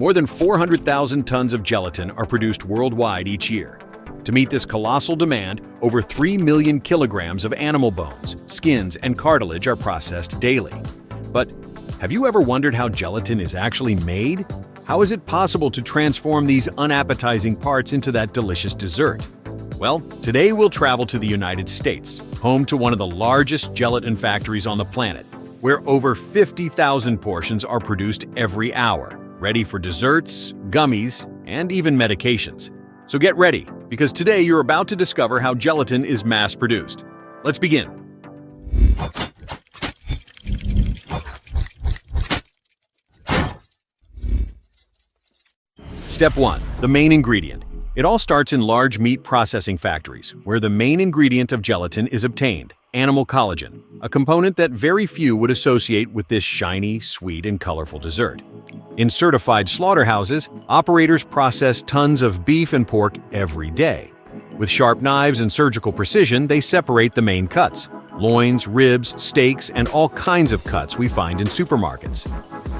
More than 400,000 tons of gelatin are produced worldwide each year. To meet this colossal demand, over 3 million kilograms of animal bones, skins, and cartilage are processed daily. But have you ever wondered how gelatin is actually made? How is it possible to transform these unappetizing parts into that delicious dessert? Well, today we'll travel to the United States, home to one of the largest gelatin factories on the planet, where over 50,000 portions are produced every hour, ready for desserts, gummies, and even medications. So get ready, because today you're about to discover how gelatin is mass-produced. Let's begin. Step 1. The main ingredient. It all starts in large meat processing factories, where the main ingredient of gelatin is obtained, animal collagen, a component that very few would associate with this shiny, sweet, and colorful dessert. In certified slaughterhouses, operators process tons of beef and pork every day. With sharp knives and surgical precision, they separate the main cuts: loins, ribs, steaks, and all kinds of cuts we find in supermarkets.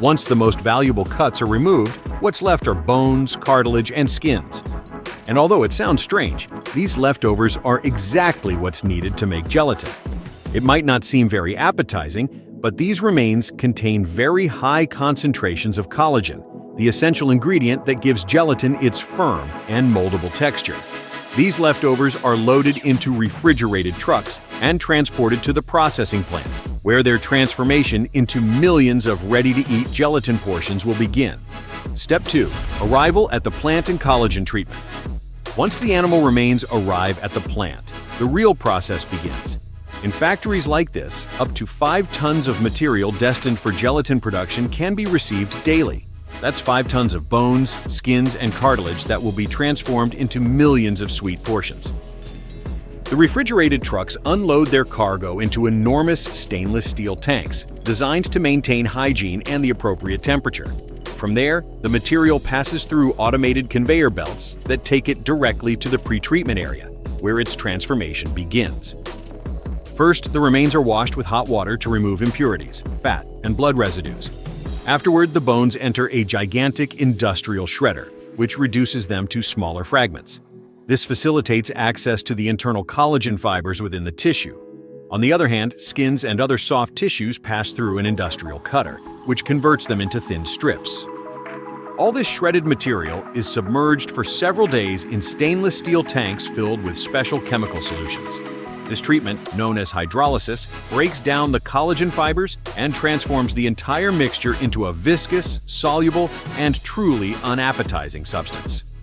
Once the most valuable cuts are removed, what's left are bones, cartilage, and skins. And although it sounds strange, these leftovers are exactly what's needed to make gelatin. It might not seem very appetizing, but these remains contain very high concentrations of collagen, the essential ingredient that gives gelatin its firm and moldable texture. These leftovers are loaded into refrigerated trucks and transported to the processing plant, where their transformation into millions of ready-to-eat gelatin portions will begin. Step 2. Arrival at the plant and collagen treatment. Once the animal remains arrive at the plant, the real process begins. In factories like this, up to 5 tons of material destined for gelatin production can be received daily. That's 5 tons of bones, skins, and cartilage that will be transformed into millions of sweet portions. The refrigerated trucks unload their cargo into enormous stainless steel tanks, designed to maintain hygiene and the appropriate temperature. From there, the material passes through automated conveyor belts that take it directly to the pre-treatment area, where its transformation begins. First, the remains are washed with hot water to remove impurities, fat, and blood residues. Afterward, the bones enter a gigantic industrial shredder, which reduces them to smaller fragments. This facilitates access to the internal collagen fibers within the tissue. On the other hand, skins and other soft tissues pass through an industrial cutter, which converts them into thin strips. All this shredded material is submerged for several days in stainless steel tanks filled with special chemical solutions. This treatment, known as hydrolysis, breaks down the collagen fibers and transforms the entire mixture into a viscous, soluble, and truly unappetizing substance.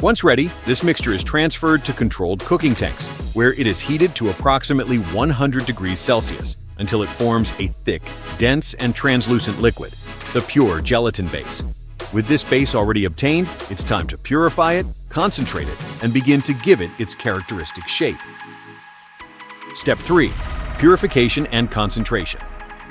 Once ready, this mixture is transferred to controlled cooking tanks, where it is heated to approximately 100 degrees Celsius until it forms a thick, dense, and translucent liquid, the pure gelatin base. With this base already obtained, it's time to purify it, concentrate it, and begin to give it its characteristic shape. Step 3. Purification and concentration.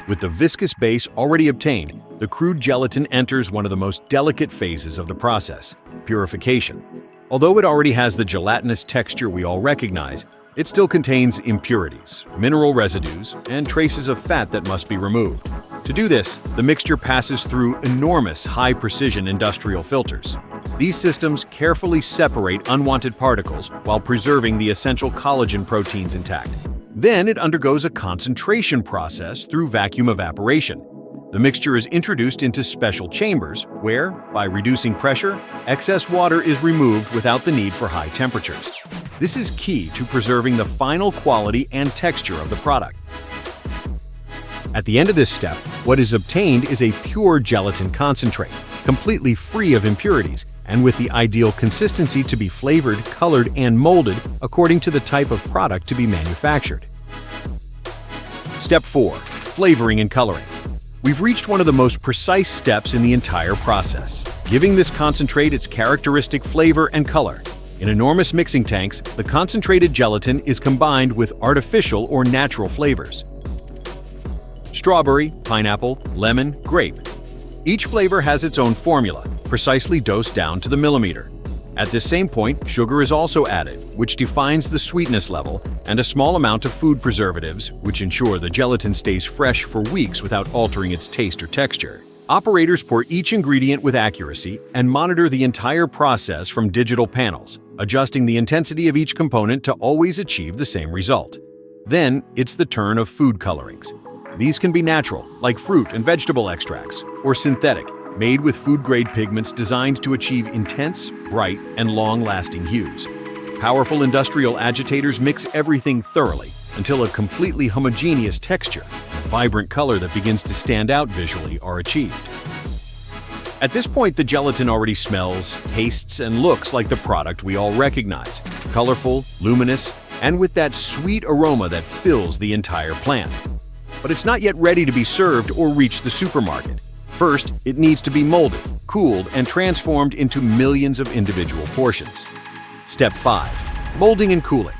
With the viscous base already obtained, the crude gelatin enters one of the most delicate phases of the process, purification. Although it already has the gelatinous texture we all recognize, it still contains impurities, mineral residues, and traces of fat that must be removed. To do this, the mixture passes through enormous high-precision industrial filters. These systems carefully separate unwanted particles while preserving the essential collagen proteins intact. Then it undergoes a concentration process through vacuum evaporation. The mixture is introduced into special chambers where, by reducing pressure, excess water is removed without the need for high temperatures. This is key to preserving the final quality and texture of the product. At the end of this step, what is obtained is a pure gelatin concentrate, completely free of impurities, and with the ideal consistency to be flavored, colored, and molded according to the type of product to be manufactured. Step 4. Flavoring and coloring. We've reached one of the most precise steps in the entire process, giving this concentrate its characteristic flavor and color. In enormous mixing tanks, the concentrated gelatin is combined with artificial or natural flavors. Strawberry, pineapple, lemon, grape. Each flavor has its own formula, precisely dosed down to the millimeter. At this same point, sugar is also added, which defines the sweetness level, and a small amount of food preservatives, which ensure the gelatin stays fresh for weeks without altering its taste or texture. Operators pour each ingredient with accuracy and monitor the entire process from digital panels, adjusting the intensity of each component to always achieve the same result. Then, it's the turn of food colorings. These can be natural, like fruit and vegetable extracts, or synthetic, made with food-grade pigments designed to achieve intense, bright, and long-lasting hues. Powerful industrial agitators mix everything thoroughly until a completely homogeneous texture and vibrant color that begins to stand out visually are achieved. At this point, the gelatin already smells, tastes, and looks like the product we all recognize: colorful, luminous, and with that sweet aroma that fills the entire plant. But it's not yet ready to be served or reach the supermarket. First, it needs to be molded, cooled, and transformed into millions of individual portions. Step 5. Molding and cooling.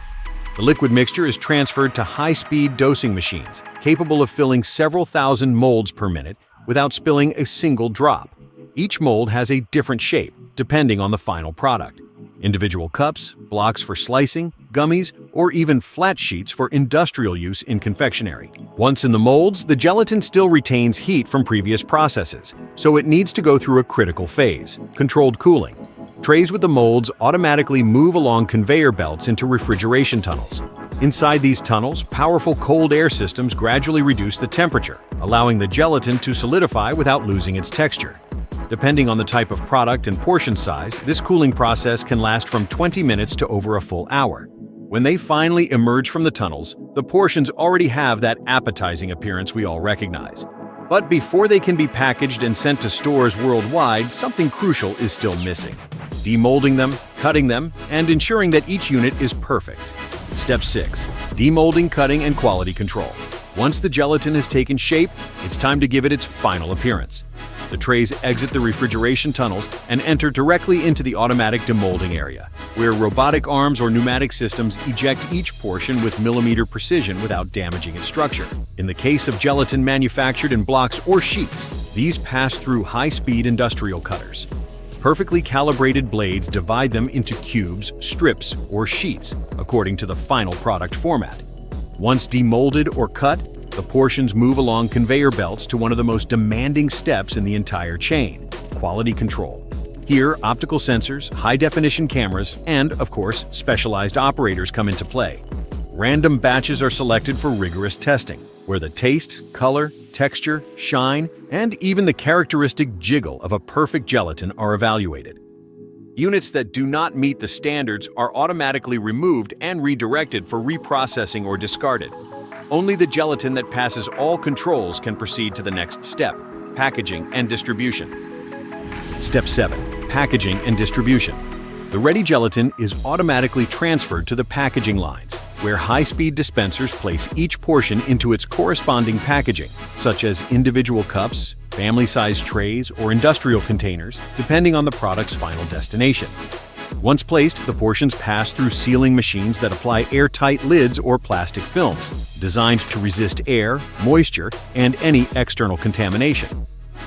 The liquid mixture is transferred to high-speed dosing machines, capable of filling several thousand molds per minute without spilling a single drop. Each mold has a different shape, depending on the final product. Individual cups, blocks for slicing, gummies, or even flat sheets for industrial use in confectionery. Once in the molds, the gelatin still retains heat from previous processes, so it needs to go through a critical phase: controlled cooling. Trays with the molds automatically move along conveyor belts into refrigeration tunnels. Inside these tunnels, powerful cold air systems gradually reduce the temperature, allowing the gelatin to solidify without losing its texture. Depending on the type of product and portion size, this cooling process can last from 20 minutes to over a full hour. When they finally emerge from the tunnels, the portions already have that appetizing appearance we all recognize. But before they can be packaged and sent to stores worldwide, something crucial is still missing: demolding them, cutting them, and ensuring that each unit is perfect. Step 6. Demolding, cutting, and quality control. Once the gelatin has taken shape, it's time to give it its final appearance. The trays exit the refrigeration tunnels and enter directly into the automatic demolding area, where robotic arms or pneumatic systems eject each portion with millimeter precision without damaging its structure. In the case of gelatin manufactured in blocks or sheets, these pass through high-speed industrial cutters. Perfectly calibrated blades divide them into cubes, strips, or sheets, according to the final product format. Once demolded or cut, the portions move along conveyor belts to one of the most demanding steps in the entire chain: quality control. Here, optical sensors, high-definition cameras, and, of course, specialized operators come into play. Random batches are selected for rigorous testing, where the taste, color, texture, shine, and even the characteristic jiggle of a perfect gelatin are evaluated. Units that do not meet the standards are automatically removed and redirected for reprocessing or discarded. Only the gelatin that passes all controls can proceed to the next step: packaging and distribution. Step 7. Packaging and distribution. The ready gelatin is automatically transferred to the packaging lines, where high-speed dispensers place each portion into its corresponding packaging, such as individual cups, family-sized trays, or industrial containers, depending on the product's final destination. Once placed, the portions pass through sealing machines that apply airtight lids or plastic films, designed to resist air, moisture, and any external contamination.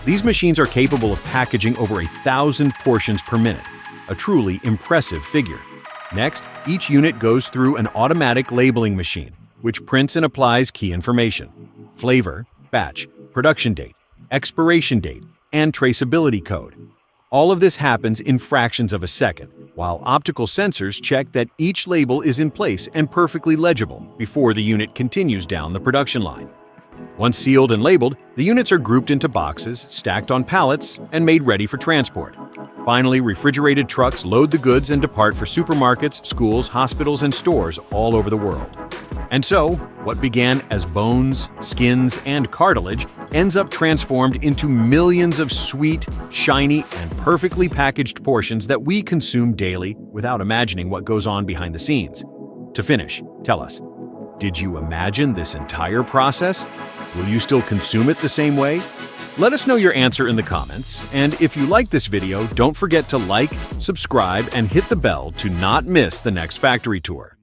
These machines are capable of packaging over 1,000 portions per minute, a truly impressive figure. Next, each unit goes through an automatic labeling machine, which prints and applies key information: flavor, batch, production date, expiration date, and traceability code. All of this happens in fractions of a second, while optical sensors check that each label is in place and perfectly legible before the unit continues down the production line. Once sealed and labeled, the units are grouped into boxes, stacked on pallets, and made ready for transport. Finally, refrigerated trucks load the goods and depart for supermarkets, schools, hospitals, and stores all over the world. And so, what began as bones, skins, and cartilage ends up transformed into millions of sweet, shiny, and perfectly packaged portions that we consume daily without imagining what goes on behind the scenes. To finish, tell us, did you imagine this entire process? Will you still consume it the same way? Let us know your answer in the comments, and if you like this video, don't forget to like, subscribe, and hit the bell to not miss the next factory tour.